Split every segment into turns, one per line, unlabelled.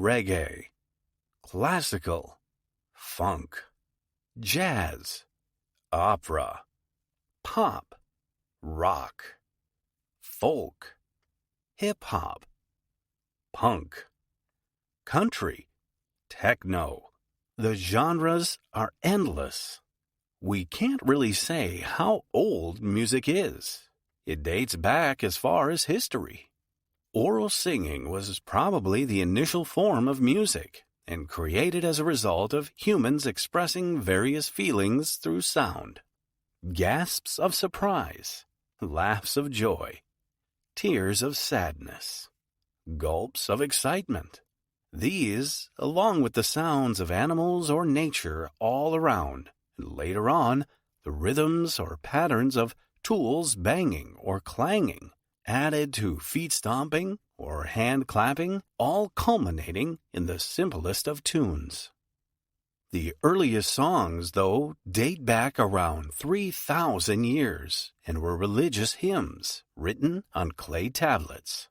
reggae, classical, funk, jazz, opera, pop, rock, folk, hip-hop, punk, country, techno. The genres are endless. We can't really say how old music is. It dates back as far as history. Oral singing was probably the initial form of music and created as a result of humans expressing various feelings through sound. Gasps of surprise, laughs of joy, tears of sadness, gulps of excitement. These, along with the sounds of animals or nature all around, and later on, the rhythms or patterns of tools banging or clanging, added to feet stomping or hand clapping, all culminating in the simplest of tunes. The earliest songs, though, date back around 3,000 years and were religious hymns written on clay tablets.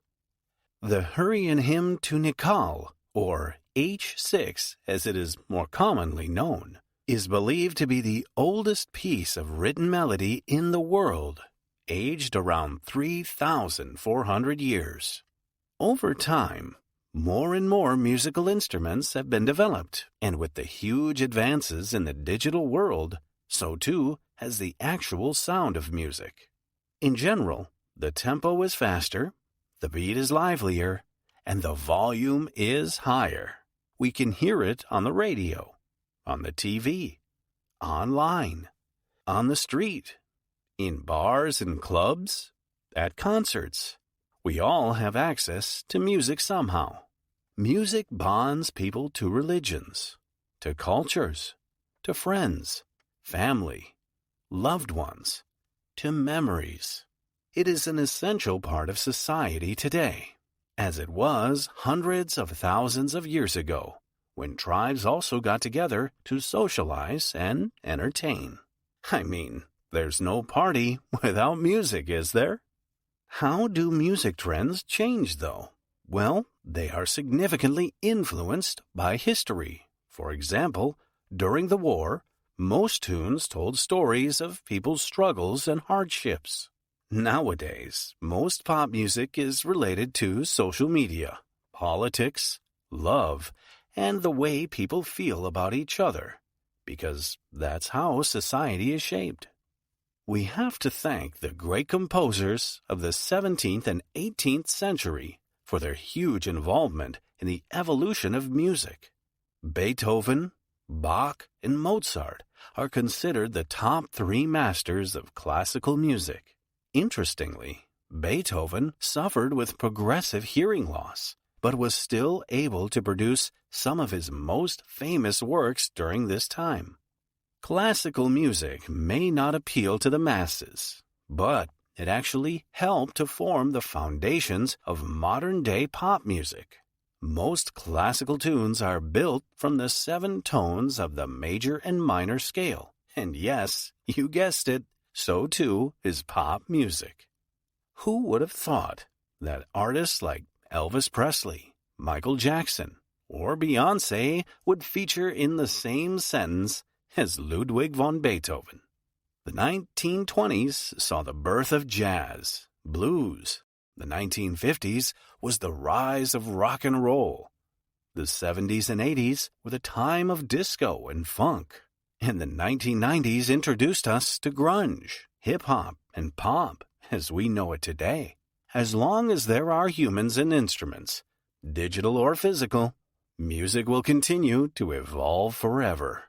The Hurrian Hymn to Nikal, or H6 as it is more commonly known, is believed to be the oldest piece of written melody in the world, aged around 3,400 years. Over time, more and more musical instruments have been developed, and with the huge advances in the digital world, so too has the actual sound of music. In general, the tempo is faster, the beat is livelier, and the volume is higher. We can hear it on the radio, on the TV, online, on the street, in bars and clubs, at concerts. We all have access to music somehow. Music bonds people to religions, to cultures, to friends, family, loved ones, to memories. It is an essential part of society today, as it was hundreds of thousands of years ago, when tribes also got together to socialize and entertain. I mean, there's no party without music, is there? How do music trends change, though? Well, they are significantly influenced by history. For example, during the war, most tunes told stories of people's struggles and hardships. Nowadays, most pop music is related to social media, politics, love, and the way people feel about each other, because that's how society is shaped. We have to thank the great composers of the 17th and 18th century for their huge involvement in the evolution of music. Beethoven, Bach, and Mozart are considered the top three masters of classical music. Interestingly, Beethoven suffered with progressive hearing loss, but was still able to produce some of his most famous works during this time. Classical music may not appeal to the masses, but it actually helped to form the foundations of modern-day pop music. Most classical tunes are built from the 7 tones of the major and minor scale. And yes, you guessed it, so too is pop music. Who would have thought that artists like Elvis Presley, Michael Jackson, or Beyoncé would feature in the same sentence as Ludwig von Beethoven? The 1920s saw the birth of jazz, blues. The 1950s was the rise of rock and roll. The 70s and 80s were the time of disco and funk. And the 1990s introduced us to grunge, hip-hop, and pop as we know it today. As long as there are humans and instruments, digital or physical, music will continue to evolve forever.